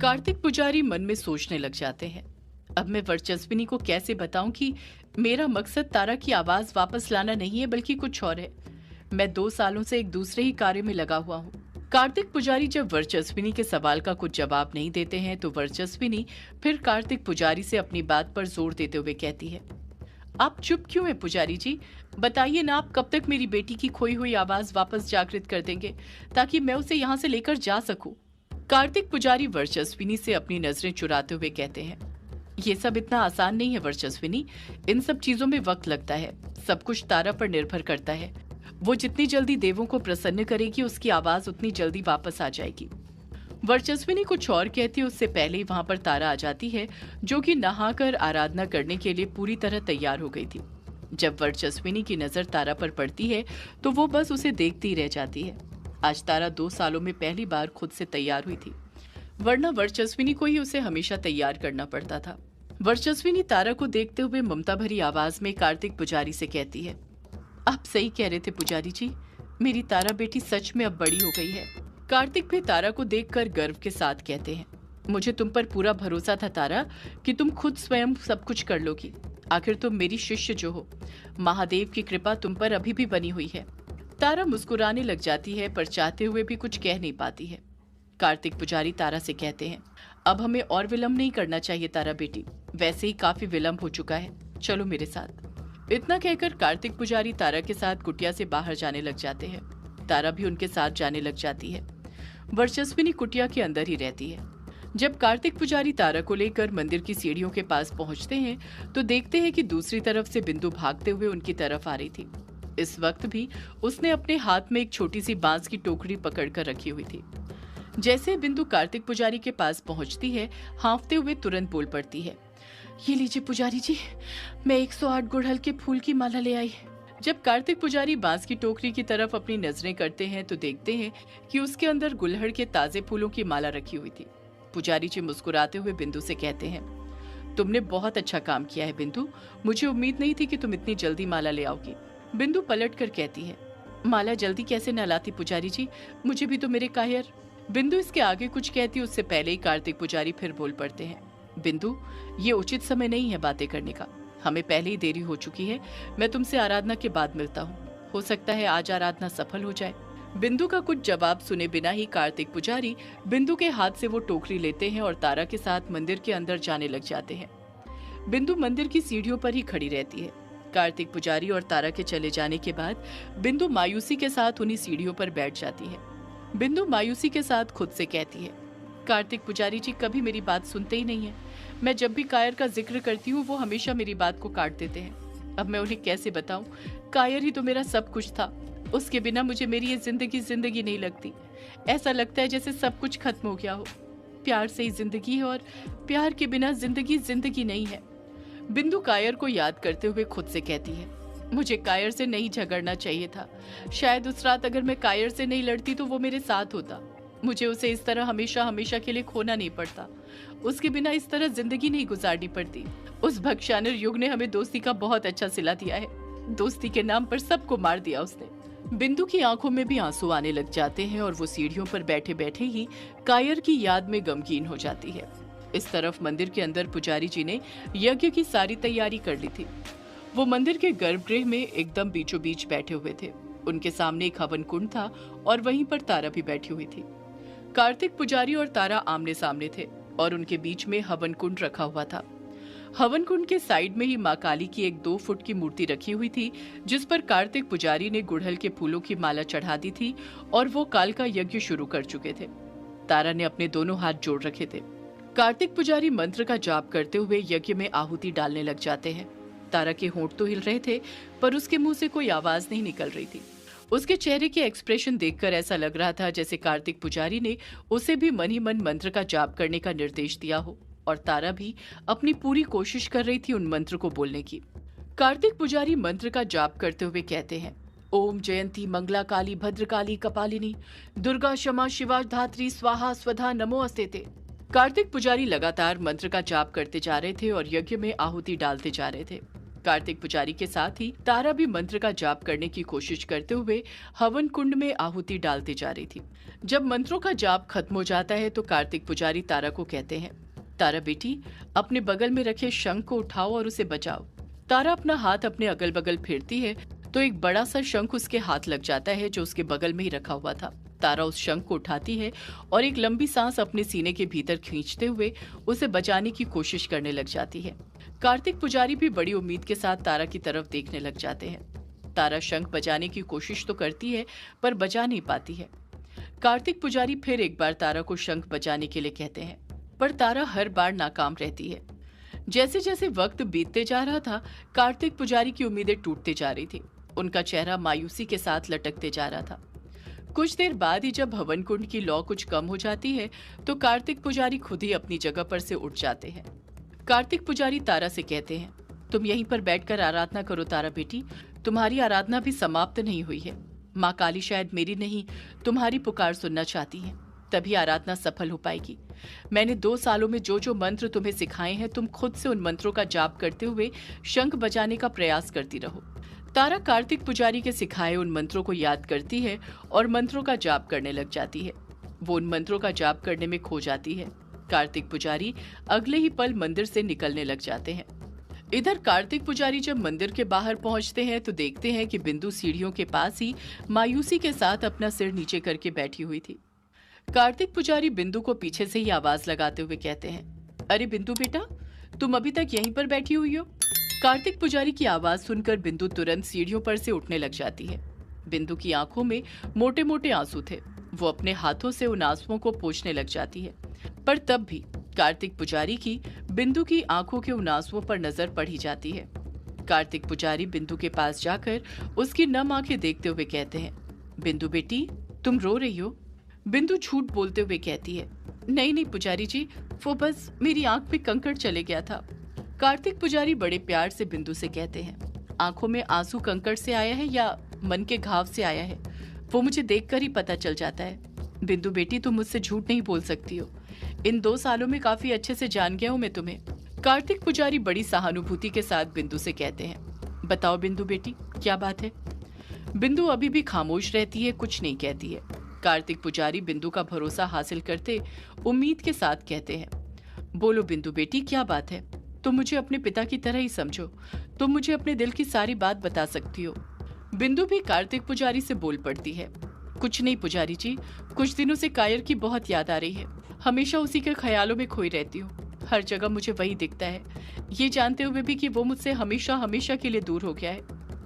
कार्तिक पुजारी मन में सोचने लग जाते हैं। अब मैं वर्चस्विनी को कैसे बताऊं कि मेरा मकसद तारा की आवाज वापस लाना नहीं है बल्कि कुछ और है। मैं 2 सालों से एक दूसरे ही कार्य में लगा हुआ हूँ। कार्तिक पुजारी जब वर्चस्विनी के सवाल का कुछ जवाब नहीं देते हैं तो वर्चस्विनी फिर कार्तिक पुजारी से अपनी बात पर जोर देते हुए कहती है, आप चुप क्यों हैं पुजारी जी? बताइए ना, आप कब तक मेरी बेटी की खोई हुई आवाज वापस जागृत कर देंगे ताकि मैं उसे यहाँ से लेकर जा सकूं। कार्तिक पुजारी वर्चस्विनी से अपनी नजरें चुराते हुए कहते हैं, ये सब इतना आसान नहीं है वर्चस्विनी। इन सब चीजों में वक्त लगता है। सब कुछ तारा पर निर्भर करता है। वो जितनी जल्दी देवों को प्रसन्न करेगी उसकी आवाज उतनी जल्दी वापस आ जाएगी। वर्चस्विनी कुछ और कहती है उससे पहले ही वहां पर तारा आ जाती है, जो कि नहाकर आराधना करने के लिए पूरी तरह तैयार हो गई थी। जब वर्चस्विनी की नजर तारा पर पड़ती है तो वो बस उसे देखती ही रह जाती है। आज तारा 2 सालों में पहली बार खुद से तैयार हुई थी, वरना वर्चस्विनी को ही उसे हमेशा तैयार करना पड़ता था। वर्चस्विनी तारा को देखते हुए ममता भरी आवाज में कार्तिक पुजारी से कहती है, आप सही कह रहे थे पुजारी जी, मेरी तारा बेटी सच में अब बड़ी हो गई है। कार्तिक भी तारा को देखकर गर्व के साथ कहते हैं, मुझे तुम पर पूरा भरोसा था तारा कि तुम खुद स्वयं सब कुछ कर लोगी। आखिर तुम मेरी शिष्य जो हो, महादेव की कृपा तुम पर अभी भी बनी हुई है। तारा मुस्कुराने लग जाती है पर चाहते हुए भी कुछ कह नहीं पाती है। कार्तिक पुजारी तारा से कहते हैं, अब हमें और विलंब नहीं करना चाहिए तारा बेटी, वैसे ही काफी विलंब हो चुका है, चलो मेरे साथ। इतना कहकर कार्तिक पुजारी तारा के साथ कुटिया से बाहर जाने लग जाते हैं। तारा भी उनके साथ जाने लग जाती है। वर्चस्विनी कुटिया के अंदर ही रहती है। जब कार्तिक पुजारी तारा को लेकर मंदिर की सीढ़ियों के पास पहुंचते हैं तो देखते हैं कि दूसरी तरफ से बिंदु भागते हुए उनकी तरफ आ रही थी। इस वक्त भी उसने अपने हाथ में एक छोटी सी बांस की टोकरी पकड़कर रखी हुई थी। जैसे बिंदु कार्तिक पुजारी के पास पहुंचती है, हांफते हुए तुरंत बोल पड़ती है, ये लीजिए पुजारी जी, मैं 108 गुड़हल के फूल की माला ले आई। जब कार्तिक पुजारी बांस की टोकरी की तरफ अपनी नजरें करते हैं तो देखते हैं कि उसके अंदर गुड़हल के ताजे फूलों की माला रखी हुई थी। पुजारी जी मुस्कुराते हुए बिंदु से कहते हैं, तुमने बहुत अच्छा काम किया है बिंदु, मुझे उम्मीद नहीं थी कि तुम इतनी जल्दी माला ले आओगी। बिंदु पलट कर कहती है, माला जल्दी कैसे न लाती पुजारी जी, मुझे भी तो मेरे कायर। बिंदु इसके आगे कुछ कहती, उससे पहले ही कार्तिक पुजारी फिर बोल पड़ते हैं, बिंदु ये उचित समय नहीं है बातें करने का, हमें पहले ही देरी हो चुकी है। मैं तुमसे आराधना के बाद मिलता हूँ, हो सकता है आज आराधना सफल हो जाए। बिंदु का कुछ जवाब सुने बिना ही कार्तिक पुजारी बिंदु के हाथ से वो टोकरी लेते हैं और तारा के साथ मंदिर के अंदर जाने लग जाते हैं। बिंदु मंदिर की सीढ़ियों पर ही खड़ी रहती है। कार्तिक पुजारी और तारा के चले जाने के बाद बिंदु मायूसी के साथ उन्हीं सीढ़ियों पर बैठ जाती है। बिंदु मायूसी के साथ खुद से कहती है, कार्तिक पुजारी जी कभी मेरी बात सुनते ही नहीं है। मैं जब भी कायर का जिक्र करती हूँ वो हमेशा मेरी बात को काट देते हैं। अब मैं उन्हें कैसे बताऊं, कायर ही तो मेरा सब कुछ था, उसके बिना मुझे मेरी ये जिंदगी नहीं लगती। ऐसा लगता है जैसे सब कुछ खत्म हो गया हो। प्यार से ही जिंदगी है और प्यार के बिना जिंदगी नहीं है। बिंदु कायर को याद करते हुए खुद से कहती है, मुझे कायर से नहीं झगड़ना चाहिए था। शायद उस रात अगर मैं कायर से नहीं लड़ती तो वो मेरे साथ होता। मुझे उसे इस तरह हमेशा के लिए खोना नहीं पड़ता। उसके बिना इस तरह जिंदगी नहीं गुजारनी पड़ती। उस भक्षानिर युग ने हमें दोस्ती का बहुत अच्छा सिला दिया है। दोस्ती के नाम पर सबको मार दिया उसने। बिंदु की आंखों में भी आंसू आने लग जाते हैं और वो सीढ़ियों पर बैठे बैठे ही कायर की याद में गमगीन हो जाती है। इस तरफ मंदिर के अंदर पुजारी जी ने यज्ञ की सारी तैयारी कर ली थी। वो मंदिर के गर्भगृह में एकदम बीचों बीच बैठे हुए थे। उनके सामने एक हवन कुंड था और वहीं पर तारा भी बैठी हुई थी। कार्तिक पुजारी और तारा आमने सामने थे और उनके बीच में हवन कुंड रखा हुआ था। हवन कुंड के साइड में ही माँ काली की एक 2 फुट की मूर्ति रखी हुई थी, जिस पर कार्तिक पुजारी ने गुड़हल के फूलों की माला चढ़ा दी थी और वो काल का यज्ञ शुरू कर चुके थे। तारा ने अपने दोनों हाथ जोड़ रखे थे। कार्तिक पुजारी मंत्र का जाप करते हुए यज्ञ में आहुति डालने लग जाते हैं। तारा के होंठ तो हिल रहे थे पर उसके मुंह से कोई आवाज नहीं निकल रही थी। उसके चेहरे के एक्सप्रेशन देखकर ऐसा लग रहा था जैसे कार्तिक पुजारी ने उसे भी मन ही मन मंत्र का जाप करने का निर्देश दिया हो और तारा भी अपनी पूरी कोशिश कर रही थी उन मंत्र को बोलने की। कार्तिक पुजारी मंत्र का जाप करते हुए कहते हैं, ओम जयंती मंगला काली भद्रकाली कपालिनी दुर्गा क्षमा शिवा धात्री स्वाहा स्वधा नमो अस्तेते। कार्तिक पुजारी लगातार मंत्र का जाप करते जा रहे थे और यज्ञ में आहुति डालते जा रहे थे। कार्तिक पुजारी के साथ ही तारा भी मंत्र का जाप करने की कोशिश करते हुए हवन कुंड में आहुति डालती जा रही थी। जब मंत्रों का जाप खत्म हो जाता है तो कार्तिक पुजारी तारा को कहते हैं, तारा बेटी, अपने बगल में रखे शंख को उठाओ और उसे बजाओ। तारा अपना हाथ अपने अगल बगल फेरती है तो एक बड़ा सा शंख उसके हाथ लग जाता है जो उसके बगल में ही रखा हुआ था। तारा उस शंख को उठाती है और एक लंबी सांस अपने सीने के भीतर खींचते हुए उसे बजाने की कोशिश करने लग जाती है। कार्तिक पुजारी भी बड़ी उम्मीद के साथ तारा की तरफ देखने लग जाते हैं। तारा शंख बजाने की कोशिश तो करती है पर बजा नहीं पाती है। कार्तिक पुजारी फिर एक बार तारा को शंख बजाने के लिए कहते हैं पर तारा हर बार नाकाम रहती है। जैसे जैसे वक्त बीतते जा रहा था, कार्तिक पुजारी की उम्मीदें टूटते जा रही थी। उनका चेहरा मायूसी के साथ लटकते जा रहा था। कुछ देर बाद ही जब हवन कुंड की लौ कुछ कम हो जाती है तो कार्तिक पुजारी खुद ही अपनी जगह पर से उठ जाते हैं। कार्तिक पुजारी तारा से कहते हैं, तुम यहीं पर बैठकर आराधना करो तारा बेटी, तुम्हारी आराधना भी समाप्त नहीं हुई है। माँ काली शायद मेरी नहीं तुम्हारी पुकार सुनना चाहती है, तभी आराधना सफल हो पाएगी। मैंने 2 सालों में जो जो मंत्र तुम्हें सिखाए हैं, तुम खुद से उन मंत्रों का जाप करते हुए शंख बजाने का प्रयास करती रहो। तारा कार्तिक पुजारी के सिखाए उन मंत्रों को याद करती है और मंत्रों का जाप करने लग जाती है। वो उन मंत्रों का जाप करने में खो जाती है। कार्तिक पुजारी अगले ही पल मंदिर से निकलने लग जाते हैं। इधर कार्तिक पुजारी जब मंदिर के बाहर पहुंचते हैं तो देखते हैं कि बिंदु सीढ़ियों के पास ही मायूसी के साथ अपना सिर नीचे करके बैठी हुई थी। कार्तिक पुजारी बिंदु को पीछे से ही आवाज लगाते हुए कहते हैं, अरे बिंदु बेटा, तुम अभी तक यहीं पर बैठी हुई हो? कार्तिक पुजारी की आवाज सुनकर बिंदु तुरंत सीढ़ियों पर से उठने लग जाती है। बिंदु की आंखों में मोटे मोटे आंसू थे। वो अपने हाथों से उन आंसुओं को पोंछने लग जाती है, पर तब भी कार्तिक पुजारी की बिंदु की आंखों के उन आंसुओं पर नजर पड़ ही जाती है। कार्तिक पुजारी बिंदु के पास जाकर उसकी नम आंखें देखते हुए कहते हैं, बिंदु बेटी, तुम रो रही हो? बिंदु झूठ बोलते हुए कहती है, नहीं नहीं पुजारी जी, वो बस मेरी आंख में कंकड़ चले गया था। कार्तिक पुजारी बड़े प्यार से बिंदु से कहते हैं, आंखों में आंसू कंकड़ से आया है या मन के घाव से आया है, वो मुझे देखकर ही पता चल जाता है। बिंदु बेटी, तुम मुझसे झूठ नहीं बोल सकती हो। इन 2 सालों में काफी अच्छे से जान गया हूँ मैं तुम्हें। कार्तिक पुजारी बड़ी सहानुभूति के साथ बिंदु से कहते हैं, बताओ बिंदु बेटी, क्या बात है? बिंदु अभी भी खामोश रहती है, कुछ नहीं कहती है। कार्तिक पुजारी बिंदु का भरोसा हासिल करते उम्मीद के साथ कहते हैं, बोलो बिंदु बेटी, क्या बात है? तुम मुझे अपने पिता की तरह ही समझो, तुम मुझे अपने दिल की सारी बात बता सकती हो। बिंदु भी कार्तिक पुजारी से बोल पड़ती है, कुछ नहीं पुजारी जी, कुछ दिनों से कायर की बहुत याद आ रही है। हमेशा उसी के ख्यालों में खोई रहती हूँ। हर जगह मुझे वही दिखता है, ये जानते हुए भी कि वो मुझसे हमेशा हमेशा के लिए दूर हो गया है।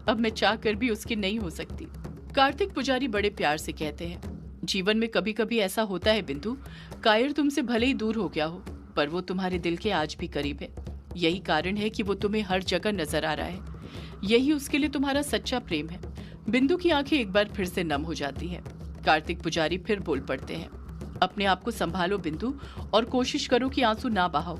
अब मैं चाह कर भी उसकी नहीं हो सकती। कार्तिक पुजारी बड़े प्यार से कहते हैं, जीवन में कभी कभी ऐसा होता है बिंदु, कायर तुमसे भले ही दूर हो गया हो पर वो तुम्हारे दिल के आज भी करीब है। यही कारण है कि वो तुम्हें हर जगह नजर आ रहा है। यही उसके लिए तुम्हारा सच्चा प्रेम है। बिंदु की आंखें एक बार फिर से नम हो जाती हैं। कार्तिक पुजारी फिर बोल पड़ते हैं, अपने आप को संभालो बिंदु और कोशिश करो कि आंसू ना बहाओ,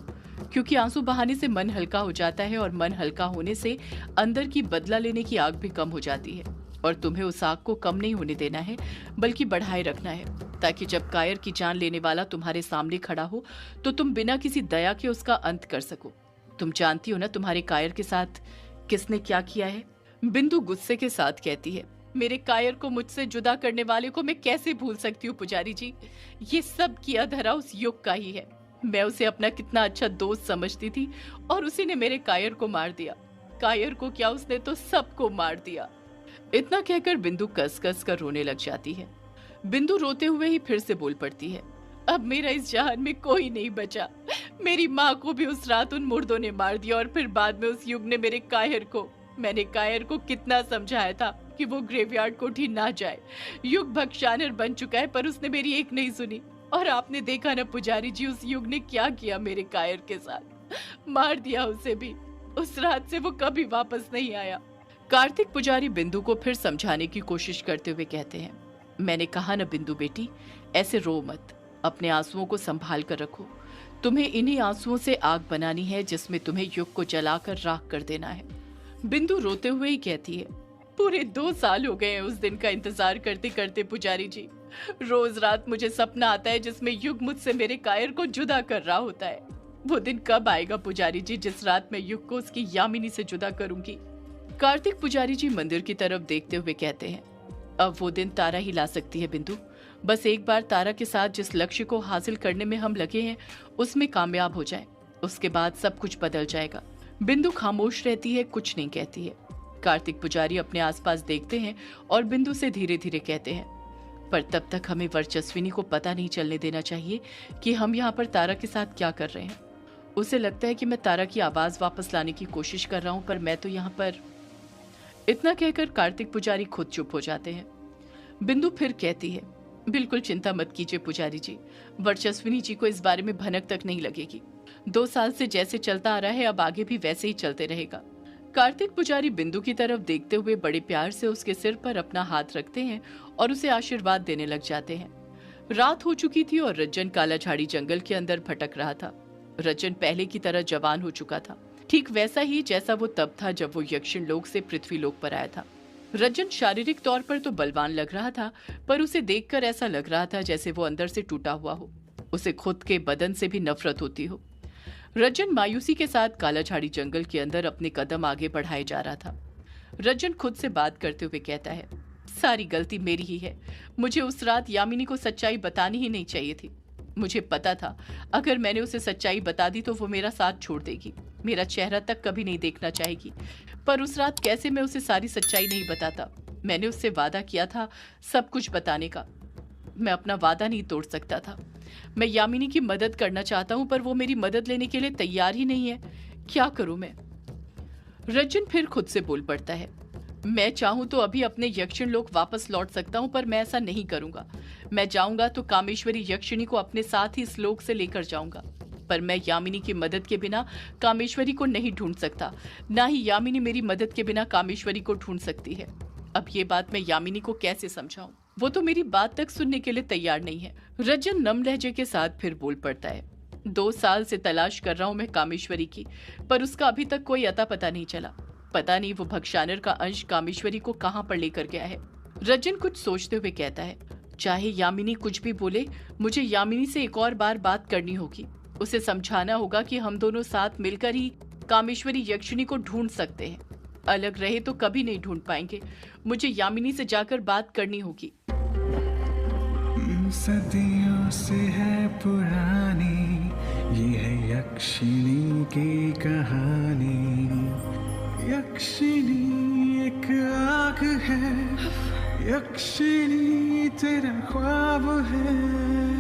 क्योंकि आंसू बहाने से मन हल्का हो जाता है और मन हल्का होने से अंदर की बदला लेने की आग भी कम हो जाती है। और तुम्हें उस आग को कम नहीं होने देना है बल्कि बढ़ाए रखना है, ताकि जब कायर की जान लेने वाला तुम्हारे सामने खड़ा हो तो तुम बिना किसी दया के उसका अंत कर सको। तुम जानती हो ना तुम्हारे कायर के साथ किसने क्या किया है? बिंदु गुस्से के साथ कहती है, मेरे कायर को मुझसे जुदा करने वाले को मैं कैसे भूल सकती हूँ पुजारी जी? ये सब किया धरा उस युग का ही है। मैं उसे अपना कितना अच्छा दोस्त समझती थी और उसी ने मेरे कायर को मार दिया। कायर को क्या, उसने तो सबको मार दिया। इतना कहकर बिंदु कस कस कर रोने लग जाती है। बिंदु रोते हुए ही फिर से बोल पड़ती है, अब मेरा इस जहान में कोई नहीं बचा। मेरी माँ को भी उस रात उन मुर्दों ने मार दिया और फिर बाद में उस युग ने मेरे कायर को। मैंने कायर को कितना समझाया था कि वो ग्रेवयार्ड कोठी ना जाए। युग भक्षानर बन चुका है पर उसने मेरी एक नहीं सुनी। और आपने देखा ना पुजारी जी, उस युग ने क्या किया मेरे कायर के साथ, मार दिया उसे भी। उस रात से वो कभी वापस नहीं आया। कार्तिक पुजारी बिंदु को फिर समझाने की कोशिश करते हुए कहते हैं, मैंने कहा ना बिंदु बेटी, ऐसे रो मत, अपने आंसुओं को संभाल कर रखो। तुम्हें इन्हीं आंसुओं से आग बनानी है जिसमें तुम्हें युग को जलाकर राख कर देना है। बिंदु रोते हुए ही कहती है, पूरे 2 साल हो गए हैं उस दिन का इंतजार करते करते पुजारी जी। रोज रात मुझे सपना आता है जिसमें युग मुझसे मेरे कायर को जुदा कर रहा होता है। वो दिन कब आएगा पुजारी जी, जिस रात मैं युग को उसकी यामिनी से जुदा करूंगी? कार्तिक पुजारी जी मंदिर की तरफ देखते हुए कहते हैं, अब वो दिन तारा ही ला सकती है बिंदु। बस एक बार तारा के साथ जिस लक्ष्य को हासिल करने में हम लगे हैं उसमें कामयाब हो जाए, उसके बाद सब कुछ बदल जाएगा। बिंदु खामोश रहती है, कुछ नहीं कहती है। कार्तिक पुजारी अपने आसपास देखते हैं और बिंदु से धीरे धीरे कहते हैं, पर तब तक हमें वर्चस्विनी को पता नहीं चलने देना चाहिए कि हम यहाँ पर तारा के साथ क्या कर रहे हैं। उसे लगता है कि मैं तारा की आवाज वापस लाने की कोशिश कर रहा हूँ, पर मैं तो यहाँ पर। इतना कहकर कार्तिक पुजारी खुद चुप हो जाते हैं। बिंदु फिर कहती है, बिल्कुल चिंता मत कीजिए पुजारी जी, वर्चस्विनी जी को इस बारे में भनक तक नहीं लगेगी। 2 साल से जैसे चलता आ रहा है अब आगे भी वैसे ही चलते रहेगा। कार्तिक पुजारी बिंदु की तरफ देखते हुए बड़े प्यार से उसके सिर पर अपना हाथ रखते हैं और उसे आशीर्वाद देने लग जाते हैं। रात हो चुकी थी और रज्जन काला झाड़ी जंगल के अंदर भटक रहा था। रज्जन पहले की तरह जवान हो चुका था, ठीक वैसा ही जैसा वो तब था जब वो यक्षिण लोक से पृथ्वी लोक पर आया था। रज्जन शारीरिक तौर पर तो बलवान लग रहा था, पर उसे देखकर ऐसा लग रहा था जैसे वो अंदर से टूटा हुआ हो, उसे खुद के बदन से भी नफरत होती हो। रज्जन मायूसी के साथ काला झाड़ी जंगल के अंदर अपने कदम आगे बढ़ाए जा रहा था। रज्जन खुद से बात करते हुए कहता है, सारी गलती मेरी ही है। मुझे उस रात यामिनी को सच्चाई बतानी ही नहीं चाहिए थी। मुझे पता था अगर मैंने उसे सच्चाई बता दी तो वो मेरा साथ छोड़ देगी, मेरा चेहरा तक कभी नहीं देखना चाहेगी। पर उस रात कैसे मैं उसे सारी सच्चाई नहीं बताता? मैंने उससे वादा किया था सब कुछ बताने का। मैं अपना वादा नहीं तोड़ सकता था। मैं यामिनी की मदद करना चाहता हूं, पर वो मेरी मदद लेने के लिए तैयार ही नहीं है। क्या करूं मैं? रज्जन फिर खुद से बोल पड़ता है, मैं चाहूं तो अभी अपने यक्षिण लोक वापस लौट सकता हूं, पर मैं ऐसा नहीं करूंगा। मैं जाऊंगा तो कामेश्वरी यक्षिणी को अपने साथ ही इस लोक से लेकर जाऊंगा, पर मैं यामिनी की मदद के बिना कामेश्वरी को नहीं ढूंढ सकता, ना ही यामिनी मेरी मदद के बिना कामेश्वरी को ढूंढ सकती है। अब ये बात मैं यामिनी को कैसे समझाऊं? वो तो मेरी बात तक सुनने के लिए तैयार नहीं है। रज्जन नम लहजे के साथ फिर बोल पड़ता है, 2 साल से तलाश कर रहा हूं मैं कामेश्वरी की, पर उसका अभी तक कोई अता पता नहीं चला। पता नहीं वो भक्षानर का अंश कामेश्वरी को कहां पर लेकर गया है। रज्जन कुछ सोचते हुए कहता है, चाहे यामिनी कुछ भी बोले, मुझे यामिनी से एक और बार बात करनी होगी। उसे समझाना होगा कि हम दोनों साथ मिलकर ही कामेश्वरी यक्षिणी को ढूंढ सकते हैं। अलग रहे तो कभी नहीं ढूंढ पाएंगे। मुझे यामिनी से जाकर बात करनी होगी। सदियों से है पुरानी ये है यक्षिणी की कहानी। यक्षिणी एक आग है, यक्षिणी तेरा ख्वाब है।